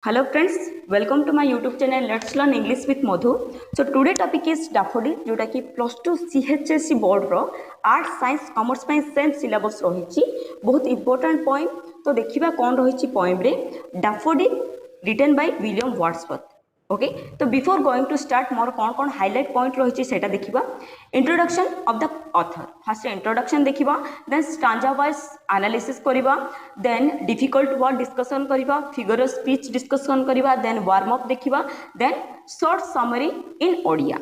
Hello friends, welcome to my YouTube channel Let's Learn English with Madhu. So today topic is daffodil जोटा कि +2 CHSE board रो art science commerce में same syllabus रही बहुत important poem तो देखिबा कौन रही पोएम रे daffodil written by William Wordsworth. Okay तो बिफोर गोइंग टू स्टार्ट मोर कौन कौन हाइलाइट पॉइंट रही सेटा देखिबा introduction of the author first introduction देखिबा देन स्टांजा वाइज एनालिसिस करिबा देन डिफिकल्ट वर्ड डिस्कशन करिबा फिगर ऑफ स्पीच डिस्कशन करिबा देन वार्म अप देखिबा then short summary in Odia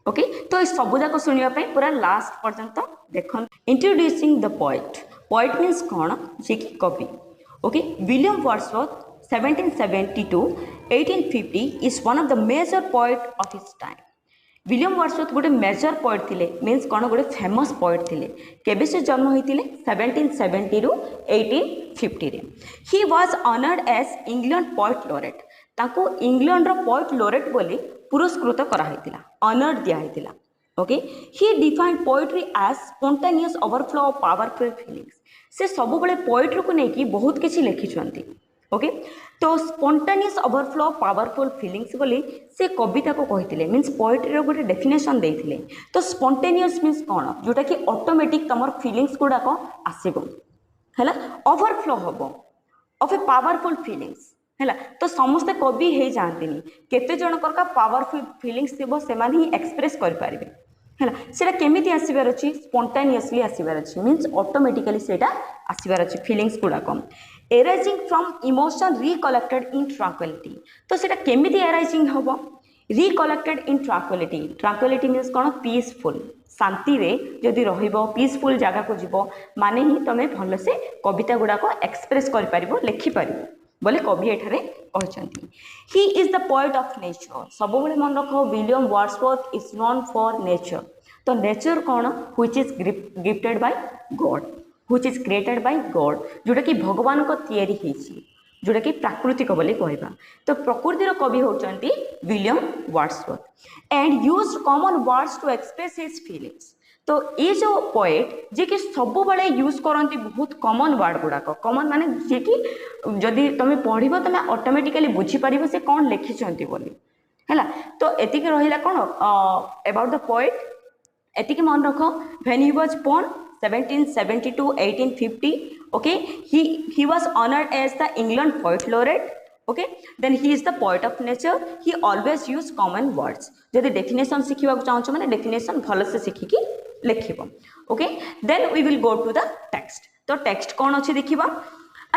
okay तो ये सब जाक शुणा पूरा लास्ट पर्यंत देखो इंट्रोड्यूसिंग द पोएट मीन्स कौन जे कि कवि okay William Wordsworth 1772-1850 is one of the major poet of his time. William Wordsworth गोटे मेजर पोएट थिले मीन्स कौन गोटे फेमस पोएट थिले केबे से जन्म होते 1770 ରୁ 1850 रे he was honoured as England poet laureate ताको इंग्लैंड रो पोएट लोरेट बोली पुरस्कृत करा हैतिला ऑनर दिया हैतिला okay he defined poetry as spontaneous overflow of powerful feelings से सब बळे पोएट्री को नेकी बहुत किछि लिखिछंती ओके तो स्पॉन्टेनियस ओवरफ्लो पावरफुल फीलिंग्स बोली से कविता को कहते मीन्स पोएट्री रो गोटे डेफिनेशन देथिले तो स्पॉन्टेनियस मीन्स कौन जोटा कि ऑटोमेटिक तमर फीलिंग्स गुड़ाक आसब है ओवरफ्लो हम ऑफ ए पावरफुल फीलिंग्स है तो समस्ते कवि हो जाती केते जनकर का पावरफुल फीलिंग्स थी से एक्सप्रेस करें है सेटा केमिति आसबार अच्छी स्पॉन्टेनियसली आसबार अच्छी मीन्स ऑटोमेटिकली सेटा आसबार अच्छी फीलिंग्स गुड़ाक arising from emotion recollected in tranquillity तो सेटा केमिति एराइजिंग हम रिकलेक्टेड इन ट्रांक्विलिटी मीन्स कौन पीसफुल शांति रे जदि रहिबो पीसफुल जगह को जीवो माने ही तमे भल से कविता गुड़ाक एक्सप्रेस कर पारिबो लिखि पारिबो बोले कवि एठारे कहचंती he is the poet of nature सब बेले मन रखो William Wordsworth is known for nature तो नेचर कौन which is gifted by God which is created by God जोटा कि भगवान को तैयारी होईची जोटा कि प्राकृतिक बोले कहबा तो प्रकृतिर कवि होचंती William Wordsworth and used common words to express his feelings तो ये जो पोएट जे कि सब बड़े यूज करती बहुत कॉमन वर्ड गुड़ाक कॉमन माने जे कि जदि तुम पढ़िबो तुम ऑटोमेटिकली बुझी पारिबो से कौन लिखिछंती बोली हैला तो एतिक रहिला कौन अबाउट द पोएट एतिक मन रख when he was born 1770 to 1850 okay he was honored as the England poet laureate okay then he is the poet of nature he always use common words जदि डेफिनेशन सिखिबा चाहछ माने definition भल से सिखिकी लिखिबो okay then we will go to the text तो text कौन अछि देखिबा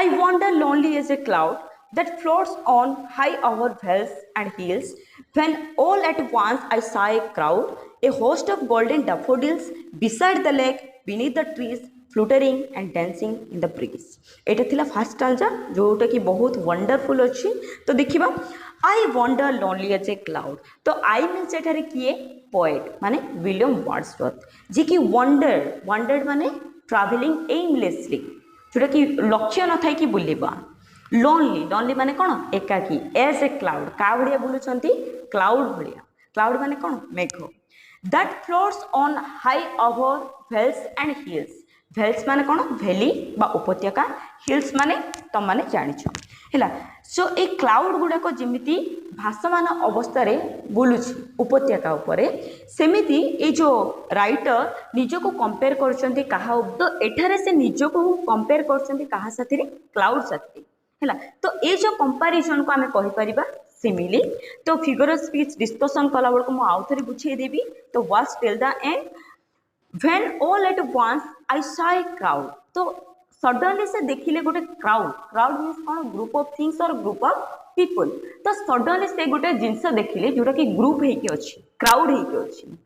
I wander lonely as a cloud that floats on high over vales and hills when all at once I saw a crowd a host of golden daffodils beside the lake beneath the trees fluttering and dancing in the breeze एटा थिला first stanza जोटा कि बहुत wonderful अछि तो देखिबा I wonder lonely as a cloud तो I means एठारे किए पोएट माने विलियम वर्ड्सवर्थ जे कि वंडर्ड माने ट्रैवलिंग एमलेसली जोटा कि लक्ष्य न थाई कि बुलिबा लोनली माने कोन एकाकी एज ए क्लाउड का भलिया बुलुचंती क्लाउड माने कोन मेघ that floats on high over vales and hills vales माने कोन वैली बा उपत्यका हिल्स माने तुम माने जानिछ हैला सो ए क्लाउड गुडा को जेमिति भासमान अवस्था रे बुलुछि उपत्यका उपरे सेमिति ए जो राइटर निजो को कंपेयर करछंती कहा तो एठारे से निजो को कंपेयर करछंती कहा साथी रे क्लाउड साथी हैला तो ए जो कंपैरिजन को हमें कहि परिबा सिमिली तो फिगर ऑफ स्पीच डिस्कशन कला बेल को मु आउ थरी बुझे देबी तो was till the end when all at once I saw a crowd तो सडनली से देखिले गोटे क्राउड मीन्स कौन ग्रुप ऑफ थिंग्स और ग्रुप ऑफ पीपल तो सडनली से गोटे जिनस देखिले जोटा कि ग्रुप हेकी अछि क्राउड हेकी अछि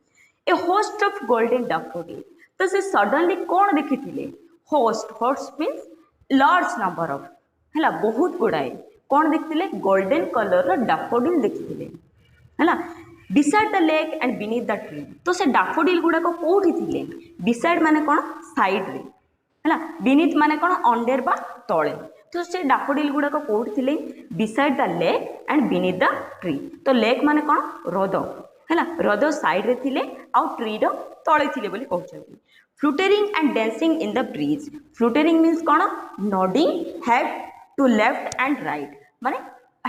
a host of golden daffodil तो से सडनली कौन देखिथिले host means large number of हैला बहुत गुडाए कौन देखते गोल्डन कलर डैफोडिल देखते है decide the lake and beneath the tree तो से डैफोडिल गुड़ाक कौटी थे डिसाइड माने कौन साइड रे है बीनीथ माने कौन अंडर बा तले तो से डैफोडिल गुड़ाक कौटी थे decide the lake and beneath the tree तो लेक माने कौन हृद है हृद साइड रे थिले आउ ट्री रो तले थिले बोली कहउछथि fluttering and dancing in the breeze fluttering means कौन nodding head to left and right माने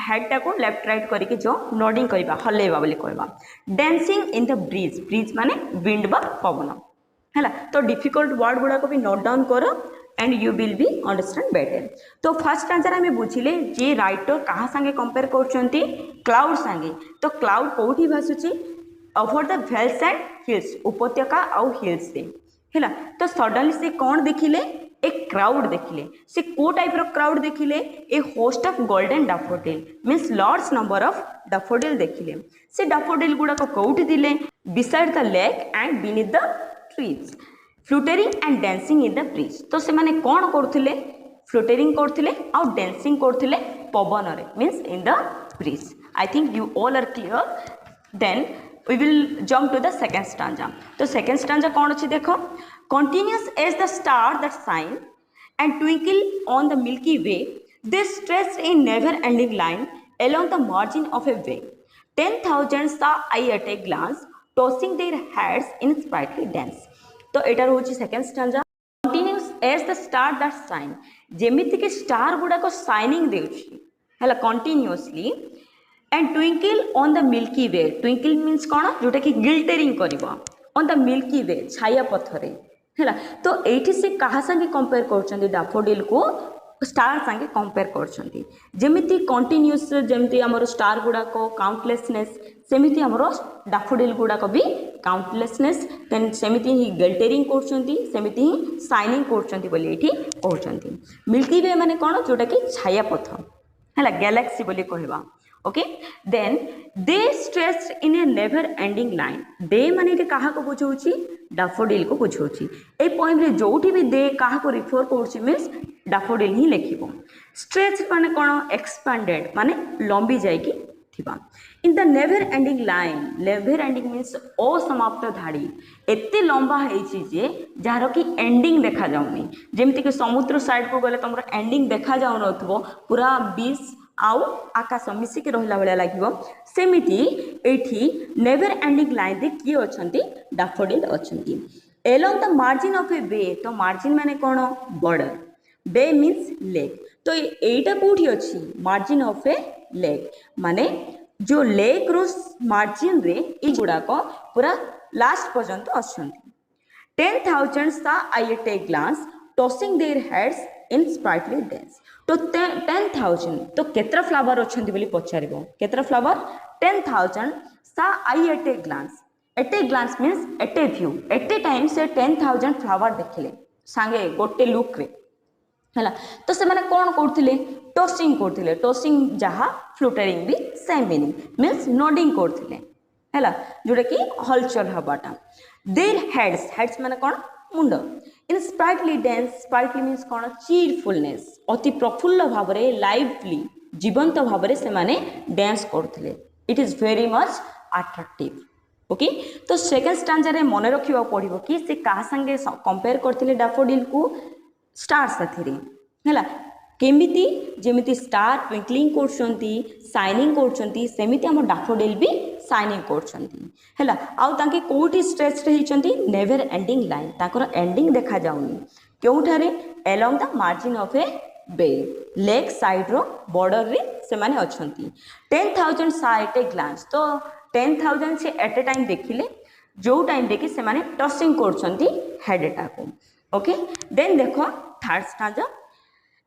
हेड टाको लेफ्ट राइट करके जो नोडिंग करवा हलेबा बोली कहबा dancing in the breeze breeze माने विंड बा पवन है तो डिफिकल्ट वर्ड गुड़ाक भी नोट डाउन कर and you will be understand better तो फर्स्ट आंसर आम बुझिले जे राइटर क्या संगे कंपेयर करछंती क्लाउड संगे तो क्लाउड कोठी भासुची over the vales and hills उपत्यका आउ हिल्स से है तो सडनली से कौन देखिले ए क्राउड देखिले से को टाइप रो क्राउड देखिले a host of golden daffodil means large number of daffodil देखिले से डैफोडिल गुडा को कोठी दिले beside the lake and beneath the trees fluttering and dancing in the breeze तो से माने कौन करथिले फ्लुटरिंग करथिले आ डांसिंग करथिले पवन रे means in the breeze I think you all are clear then we will jump to the second stanza तो second stanza कौन अच्छी देखो continuous as the star that shine and twinkle on the milky way they stretch a never ending line along the margin of a way 10,000 saw I at a glance tossing their heads in sprightly dance तो एटार होची second stanza continuous as the star that shine जेमिति के star गुडा को shining देउची हला continuously and twinkle on the milky way twinkle means कौन जोटा कि गिल्टरिंग करवा ऑन द मिल्की वे छाया पथरे है तो ये से क्या संगे कंपेयर कर डैफोडिल को स्टार संगे कंपेयर कर जमीती कंटिन्यूस जमती आमर स्टार गुड़ाक काउंटलेसनेस सेमिति आमर डैफोडिल गुड़ाक भी काउंटलेसनेस देन सेमिति ही गिल्टरिंग करमिति ही शाइनिंग कर मिल्की वे माने कौन जोटा कि छाया पथ है गैलेक्सी बोली कहवा okay then they stretch in a never ending line they माने क्या को बुझाऊँ डैफोडिल को बुझाऊँ ए पोएम रे जोठी भी दे क्या को रिफर कर मीन्स डैफोडिल ही लिखिबो स्ट्रेच माने कौन एक्सपांडेड माने लंबी जाइकी थिबा in the never ending line never ending means असमाप्त धाड़ी एते लंबा है जे जार कि एंडिंग देखा जाउनी जेमति कि समुद्र साइड को गले तुम एंडिंग देखा जाउ नथबो पूरा 20 आउ आकाश मिसिकी रहा भाया लगे सेमिति एठी नेवर एंडिंग लाइन दे किए अच्छी डैफोडिल अच्छी एलोंग द मार्जिन ऑफ ए वे तो मार्जिन माने कौन बॉर्डर बे मीन्स लेक तो एटा कोठी अच्छी मार्जिन ऑफ ए लेक माने जो लेक रो मार्जिन रे ई गुड़ाक पूरा लास्ट पर्यंत अच्छी 10,000 saw I at a glance tossing their heads in sprightly dance तो 10,000 तो केतरा फ्लावर अच्छी बोली पचार केतरा flower 10,000 saw I at a glance means at a view at a time से 10,000 फ्लावर देखिले सांगे गोटे लुक रे है तो से माने कौन करथिले टॉसिंग करथिले टॉसिंग जहाँ फ्लुटरिंग भी सेम मीनिंग मीन्स नोडिंग करथिले है जोटा कि हलचल हवाटा देयर हेड्स माने कौन मुंड इन स्प्राइटली डांस स्प्राइटली मीन्स कौन चीरफुलनेस अति प्रफुल्ल भाव लाइवली जीवंत भाव से माने डांस करथिले it is very much attractive okay तो सेकेंड स्टांजा रे मन रखा पड़ो कि से क्या संगे कंपेयर करथिले डैफोडिल को स्टार साथी है केमिति जेमिति स्टार ट्विंकलिंग करछंती शाइनिंग करछंती सेमिति हम डैफोडिल भी शाइनिंग करछंती हैला आउ तांके कोठी स्ट्रेच रहिचंती नेवर एंडिंग लाइन ताकर एंडिंग देखा जाउनी केउठारे along the margin of a bay lake side रो बॉर्डर रे से माने अछंती 10,000 सा एट ए ग्लांस तो 10,000 से एट ए टाइम देखिले जो टाइम देखि से माने टॉसिंग करछंती हेडटा को ओके देन देखो third stanza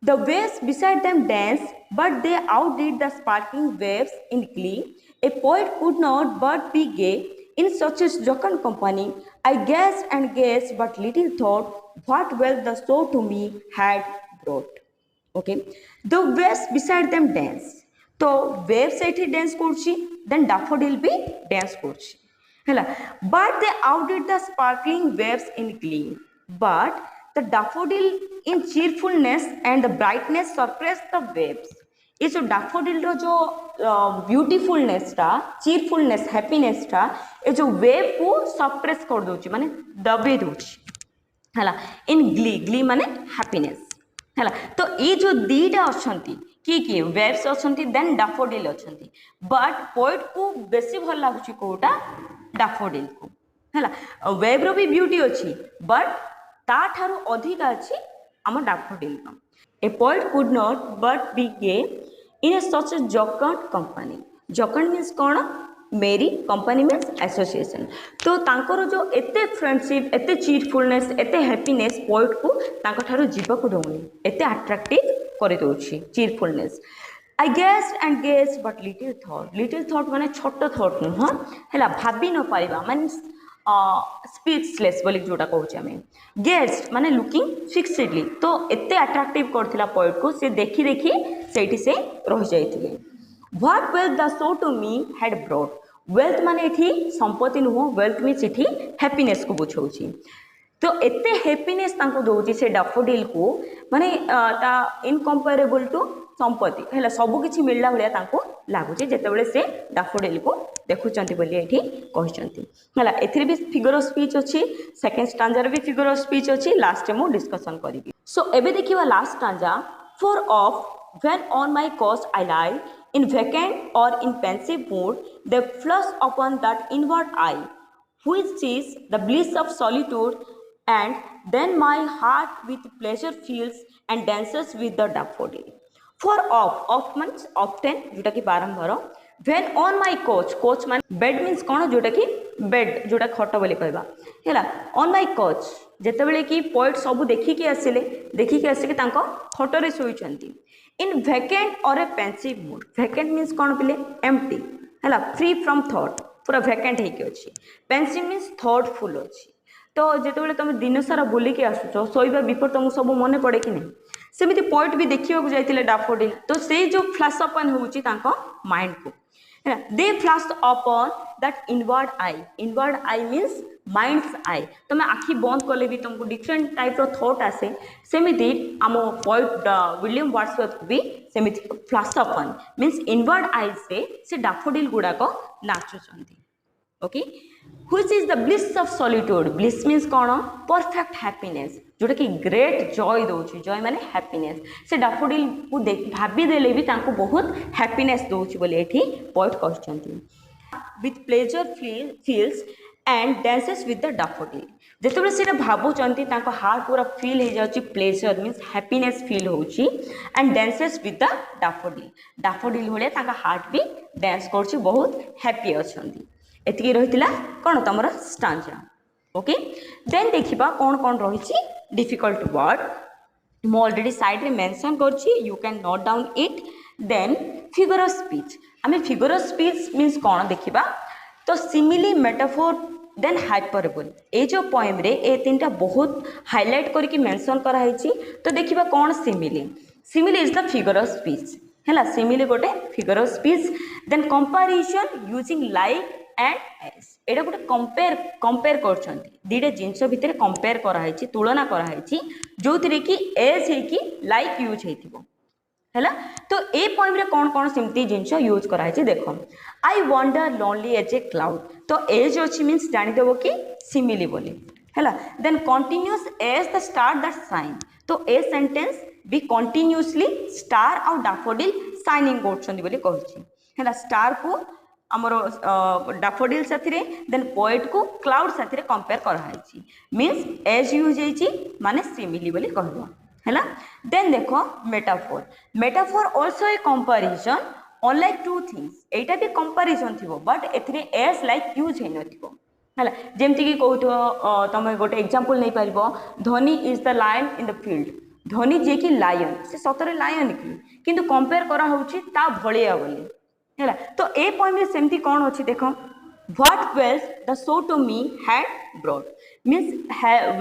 The waves beside them danced, but they outdid the sparkling waves in glee. A poet could not but be gay in such a jocund company. I gazed and gazed, but little thought what wealth the show to me had brought. Okay, the waves beside them danced. So waves एठी dance करछि, then daffodil भी dance करछि, हैला. But they outdid the sparkling waves in glee. But the daffodil in cheerfulness and the brightness suppressed the waves. ये जो daffodil रो जो beautifulness टा cheerfulness happiness टा ये जो वेव को सप्रेस कर दोची माने दबे दोची हैला इन ग्ली माने हैप्पीनेस हैला तो ये जो दीटा अछंती कि वेव्स अछंती देन daffodil अछंती बट पोएट को बेसी भल लागुची कोटा daffodil को हैला वेव रो भी ब्यूटी अछि बट ताठारु अधिक अछि आम daffodil A poet could not but be gay in A such A जॉकंट company. जॉकंट means कौन? मेरी, कंपनी मीन्स एसोसिएशन। तो तांकर जो एते फ्रेंडशिप, एते चीरफुलनेस, एते हैप्पीनेस पोएट को तांको ठारो जीवक दउनी, एते अट्रैक्टिव कर दोछि cheerfulness. I gazed and gazed but little thought माने छोट थॉट नुह है, भाभी न पारिबा मीन स्पीचलेस बोली जोटा कहूँ आम। गेस्ट माने लुकिंग फिक्सडली, तो एते अट्रैक्टिव करथिला पोएट को से देखी देखी सेठी से रह जाइथिले। What wealth the show to me had brought. Wealth माने एठी संपत्ति नुह, वेल्थ मीन्स एठी हैप्पीनेस को बुझाउछि। तो एते हैप्पीनेस तांको दउछि से डैफोडिल को, माने ता इनकम्पेरेबल टू संपत्ति है, सब किसी मिलला भाया तांको लागुचे जेतेबेले से डैफोडिल को देखुचंती बोली एठी कहिसंती हला। एथिरे भी फिगर ऑफ स्पीच अछि, सेकंड स्टांजा रे भी फिगर ऑफ स्पीच अछि, लास्ट मु डिस्कशन करिवि। सो एबे देखिबा last stanza. For oft when on my couch I lie in vacant or in pensive mood they flash upon that inward eye which is the bliss of solitude, and then my heart with pleasure feels and dances with the daffodil. For off means often जोटा कि बारंबार। when on my couch मान bed means कौन? जोटा कि bed जोटा खट बोली कहबा हैला। on my couch जेतेबेले कि पोएट सब देखिकी आसिके तांको खटरे सोइचंती। in vacant or a pensive mood, vacant means कौन पिले? empty हैला, free from thought, पूरा वैकेंट होगी अच्छी। पेंसिव मीन्स थॉटफुल अच्छी। तो जिते तुम दिन सारा बुलिकी आसुच शोवा बिफोर तुमको सब मन पड़े कि नहीं, सेमती पोएट भी देखा जाते डैफोडिल। तो से जो फ्लैश अपन होची माइंड को है, they flash upon that inward eye. Inward eye means mind's eye. तुम आखि बंद कले भी तुमको डिफरेंट टाइप रो थॉट आसे, सेमिति आम पोएट विलियम वर्ड्सवर्थ को भी सेमिति flash upon means inward eye से डैफोडिल गुड़ाक नाचुचंती। Okay, which is the bliss of solitude. Bliss means कौन? परफेक्ट हैप्पीनेस, जोटा कि ग्रेट जॉय दौची। जॉय माने हैप्पीनेस। से डैफोडिल को भाभी देले भी तांको बहुत हैप्पीनेस दौची बोले एठी पोएट कहचंती। With pleasure fills and dances with the daffodil. जेतेबेले सेटा भाबुचंती तांको हार्ट पूरा फील हो जाउची, प्लेजर मीन्स हैप्पीनेस फील होउची, and dances with the daffodil. Daffodil भले तांका हार्ट भी डांस करची, बहुत हैप्पी अछंती। एतिकी रहितिला कोन तमरा स्टांजा। ओके, देन देखिबा कोन कोन रहिची डिफिकल्ट वर्ड। मु ऑलरेडी साइड रे मेंशन करची, you can note down it. Then figure of speech. आमे फिगर ऑफ स्पीच मीन्स कोन देखिबा। तो सिमिली, मेटाफोर, देन हाइपरबोल। ए जो पोएम रे ए तीनटा बहुत हाईलाइट करके मेंशन करा हैची। तो देखिबा कोन simile. Simile is the figure of speech हैला। सिमिली गोटे figure of speech. Then comparison using like and as. एटा गोटे कंपेयर करछंती, दीटे जिंस भितर कंपेयर करा हैची, तुलना करा हैची, जोथिरे कि एज है कि लाइक यूज हेतिबो हैला। तो ए पोएम रे कोन कोन सिमती जिंस यूज करा हैची देखो। I wonder lonely as a cloud. तो एज अछि मींस जानि देबो कि सिमिली बोली हैला। Then continuous as the star that shine. तो ए सेंटेंस भी कंटीन्यूअसली स्टार और डैफोडिल शाइनिंग करछंती बोली कहछि हैला। स्टार को आमर डैफोडिल साथी, देन पोएट को क्लाउड साथी कंपेयर कराई मीन्स एज यूज होइछि माने सिमिली बोली कहबो हैला। देन देखो metaphor. Metaphor also a comparison unlike two things. एटा भी कंपैरिजन थिबो बट एथिरे एज लाइक यूज हे नथिबो हैला। जेमति कि कहतो तमे गोटे एग्जांपल नै पारिबो, Dhoni is the lion in the field. Dhoni जे कि लायन, से सतरे लायन कि किंतु कंपेयर करा होछि ता भलिया बोली हैला। तो ए पोएम रे सेमती कोन अछि देखो। What wealth the show to me had brought. Means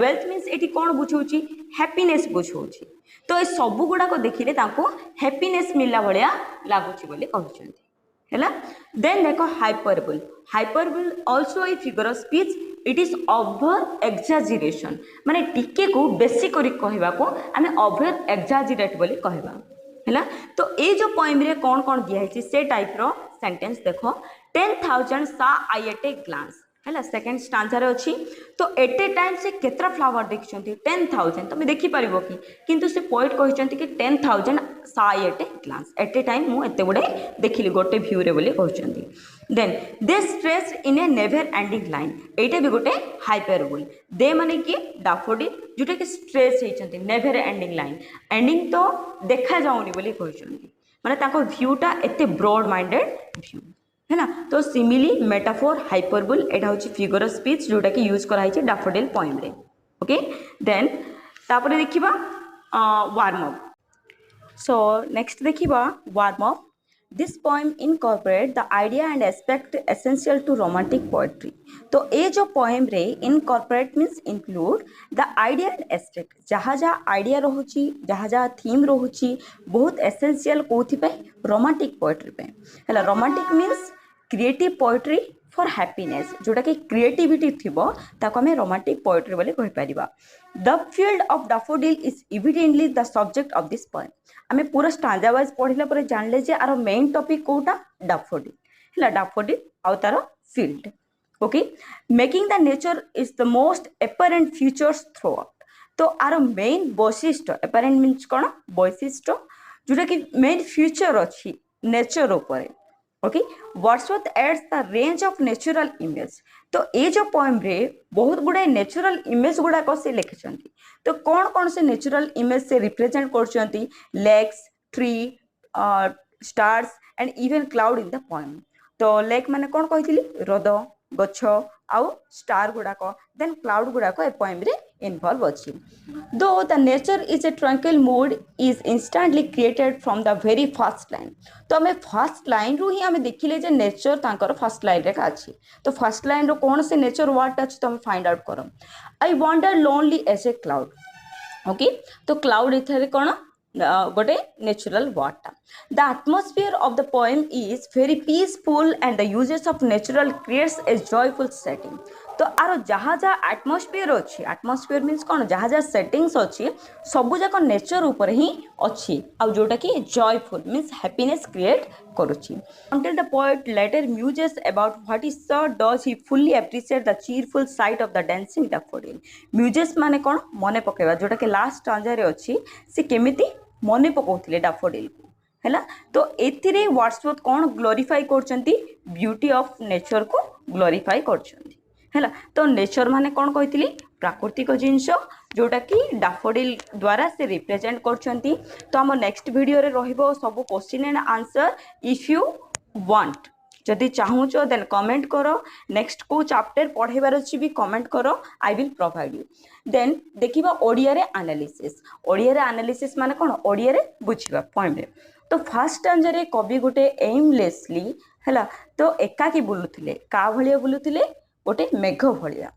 wealth means एटी कोन बुझौछि? हैप्पीनेस बुझौछि। तो ए सब गुडा को देखिले ताको हैप्पीनेस मिलला भलिया लागुछि बोली कहउछंती हैला। देन देखो hyperbole. Hyperbole also a figure of speech. It is over exaggeration, माने टिके को बेसी करी कहबा को आमे ओवर एक्जाजिरेट बोली कहबा हैला। तो ये जो पोएम रे कौन कौन दिया है से टाइप रो सेंटेंस देखो। 10,000 saw I at a glance हैला। सेकंड स्टांजा रे अछि। तो एट ए टाइम से केतरा फ्लावर देखछंती? 10,000 तुम देखि परिबो कि, किंतु से पोएट कहछंती कि 10,000 saw I at a glance. At a time मु एते गुडे देखिली गोटे व्यू रे बोली कहछंती। Then they stretch in a never ending line. एटा भी गोटे हाइपरबोल। दे माने कि डैफोडिल जोटा कि स्ट्रेस हेचंती नेवर एंडिंग लाइन। एंडिंग तो देखा जाउनी बोली कहछंती। माने ताको व्यूटा एते ब्रॉड माइंडेड व्यू है ना। तो सिमिली मेटाफोर हाइपरबोल एटा होची फिगर ऑफ स्पीच जोटा कि यूज करा हिचे डैफोडिल पोएम रे। ओके देन तापरे देखिबा वार्म अप। सो नेक्स्ट देखिबा warm up. This poem incorporate the idea and aspect essential to romantic poetry. तो ये जो poem रे incorporate means include the idea and aspect जहाँ जहाँ idea रहुची जहाँ जहाँ theme रहुची बहुत essential कोथि पे romantic poetry पे है। romantic means creative poetry for happiness जोटा कि creativity थिबो ताको हमें romantic poetry बोले कहि परिबा। The field of daffodil is evidently the subject of this poem. आमे पूरा स्टांजा वाइज पढ़िला पर जानले जे आरो मेन टॉपिक कोटा डैफोडिल हला डैफोडिल आउ तारो field. Okay making the nature is the most apparent features throughout. तो आरो मेन वैशिष्ट्य एपरेंट मींस कोन वैशिष्ट्य जोटा कि मेन फीचर अछि नेचर ऊपर। Okay Wordsworth adds the range of natural image. तो ये जो पोएम रे बहुत गुडे नेचुरल इमेज गुडा को से लिखिसंती। तो कौन कौन से नेचुरल इमेज से रिप्रेजेंट करछंती lakes tree stars and even cloud in the poem. तो लेक माने कौन कहितली हृद गछ आउ स्टार गुडा को देन क्लाउड गुडा को ए पोएम रे इन्वॉल्व अछि। Though the nature is a tranquil mood is instantly created from the very first line. तो हमें फर्स्ट लाइन रू ही हमें देखिले जे नेचर तांकर फर्स्ट लाइन रे का अछि। तो फर्स्ट लाइन रो कौन से नेचर वर्ड अछि तो हम फाइंड आउट करम। I wonder lonely as a cloud. Okay तो क्लाउड इथरे कोन गोटे नेचुरल वाटा। The atmosphere of the poem is very peaceful and the uses of natural creates a joyful setting. तो आरो जहाँ जहाँ एटमॉस्फेयर अच्छी एटमॉस्फेयर मीन्स कौन जहाँ जहाँ सेटिंग्स अच्छी सबू जाक नेचर ऊपर ही अच्छी आ जोटा कि जॉयफुल मीन्स हैप्पीनेस क्रिएट करुच्ची। Until the poet later muses about what he saw does he fully appreciate the cheerful sight of the dancing daffodil. muses माने कौन मने पकेबा जोटा कि लास्ट स्टांजा रे अच्छी से केमिति मने पकोथिले डैफोडिल को हैला। तो एथिरे वर्ड्सवर्थ कौन ग्लोरीफाई करचंती ब्यूटी ऑफ नेचर को ग्लोरीफाई करचंती हैला। तो नेचर माने कौन कहितली प्राकृतिक जिनस जोटा कि डैफोडिल द्वारा से रिप्रेजेंट करचंती। तो हम नेक्स्ट वीडियो रे रहिबो सब question and answer if you want जदि चाहूच देन कमेंट करो नेक्स्ट को चैप्टर पढ़ेबार अछि भी कमेंट करो I will provide you. Then देखिबा ओडिया रे एनालिसिस। ओडिया रे एनालिसिस माने कोन ओडिया रे बुझिबा पोएम रे। तो फर्स्ट स्टैंजा रे कवि गोटे एमलेसली हैला तो एकाकी बुलुथिले का भलिया बुलुथिले गोटे मेघ भलिया।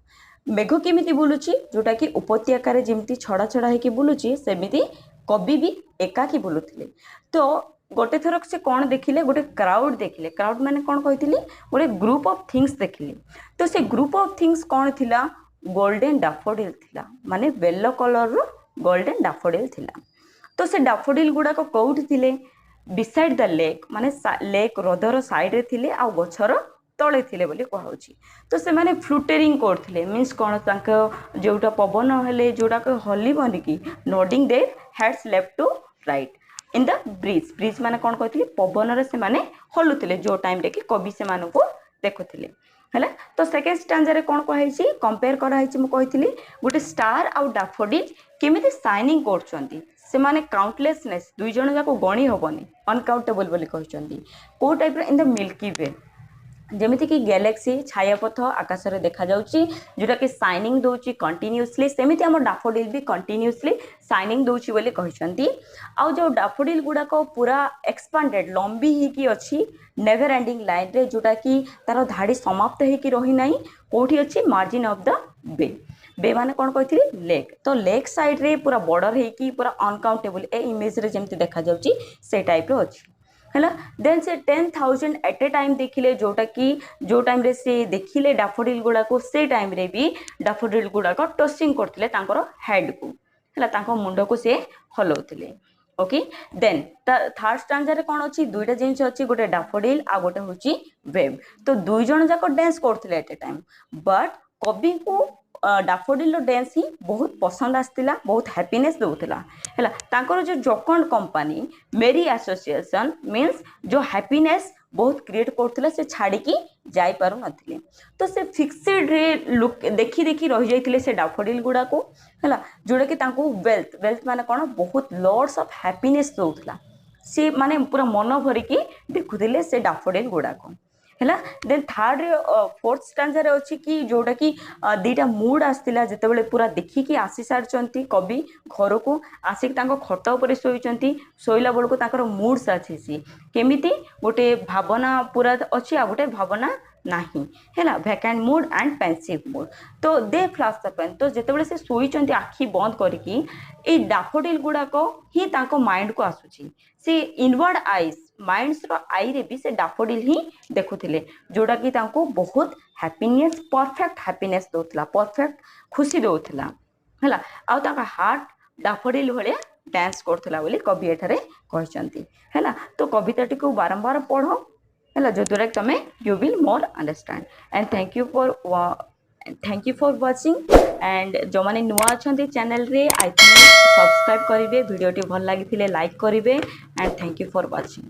मेघ केमिति बुलुची जोटा कि उपत्यकार जेमती छड़ा छड़ा हेकी बुलुची सेमिति कवि भी एकाकी बुलुथिले। तो गोटे थरक से कौन देखिले गोटे क्राउड देखिले। क्राउड माने कौन कहिथिले गोटे ग्रुप ऑफ थिंग्स देखिले। तो से ग्रुप ऑफ थिंग्स कौन थिला गोल्डन डैफोडिल थिला माने येलो कलर रो गोल्डन डैफोडिल थिला। तो से डैफोडिल गुडा को कोउठ थिले बिसाइड द लेक माने लेक हृदर साइड रे थिले आ गछर तले थिले बोली कहउची। तो से माने फ्लुटरिंग करथिले मींस कोन तांको जोटा पवन हेले जोटा को हली बनी की nodding their heads left to right in the breeze. Breeze माने कौन कहथिले पवन रे से माने हलुथिले जो टाइम रे कि कवि से मानु को देखुथिले हैला। तो सेकंड स्टैंजा रे कौन कहैछि कंपेयर करा हैछि म कहथिली गोटे स्टार आउ डैफोडिल केमिति शाइनिंग करछंती से माने काउंटलेसनेस दुई जण जाको गणी होबनी अनकाउंटेबल बोली कहछंती को टाइप रे इन द मिल्की वे जेमिति कि गैलेक्सी छायापथ आकाश रे देखा जाउची जोटा कि शाइनिंग दोची कंटिन्यूअसली सेमिति हम डैफोडिल भी कंटिन्यूअसली शाइनिंग दोची बोली कहछंती। आ जो डैफोडिल गुडा को पूरा एक्सपांडेड लंबी ही की अछि नेवर एंडिंग लाइन रे जोटा कि तार धाड़ी समाप्त हे की रही नाही कोठी अछि मार्जिन ऑफ द बे। बे माने कौन कहिथिले लेक। तो लेक साइड रे पूरा बॉर्डर हे की पूरा अनकाउंटेबल ए इमेज रे जेमति देखा जाउची से टाइप रो अछि हैला। देन से 10,000 एट ए टाइम देखिले जोटा कि जो टाइम रे से देखिले डैफोडिल गुडा को से टाइम रे भी डैफोडिल गुडा को टचिंग करथिले तांकर हेड को हैला तांको मुंडो को से हलौथिले। ओके देन थर्ड स्टैंजा रे कोन अछि दुईटा जिंस अछि गोटे डैफोडिल आ गोटे होची वेव। तो दुई जण जाको डांस करथिले एट ए टाइम बट कवि को डैफोडिल डांस ही बहुत पसंद आस्तिला बहुत हैप्पीनेस दउथिला हैला। तांकर जो जोकंड कंपनी मेरी एसोसिएशन मींस जो हैप्पीनेस बहुत क्रिएट करथिला से छाड़ी की जाई पारु नथिले। तो से फिक्सेड रे लुक देखी देखी रहि जाइथिले से डैफोडिल गुडा को हैला जोडा कि तांको वेल्थ माने कोन बहुत लॉट्स ऑफ हैप्पीनेस दउथिला सी माने पूरा मन भरिकी देखुले से डाफोडिल गुड़ाक है। देन थर्ड फोर्थ स्टांजार अच्छी कि जोटा कि दीटा मूड आसला जिते पूरा देखिकी आसी सारी कवि घर को आसिक खट उपर शोला बेलू मुड्स आसी केमी गोटे भावना पूरा अच्छी आ गोटे भावना नहीं है भैकेंट मूड एंड पेंसिव मूड। तो दे फ्लाश द पेन तो जिते से शोचंती आखि बंद करके डाफोडिल गुड़ाक ही माइंड को आसूची से इनवर्ड आईज माइंड्स रो आई रे भी से डाफोडिल ही देखुथिले जोड़ा कि तांको बहुत हैप्पीनेस परफेक्ट हैप्पीनेस दोतला परफेक्ट खुशी दोतला हैला आ ताका हार्ट डाफोडिल भलिया डांस करथला बोली कवि एठारे कहचंती हैला। तो कविताटी को बारंबार पढ़ो हैला जो द्वारा तमे you will more understand and thank you for watching and जो माने नुआ अछंती चैनल रे आई थिंक सब्सक्राइब करिवे वीडियो टी भल लागिथिले लाइक करिवे and thank you for watching.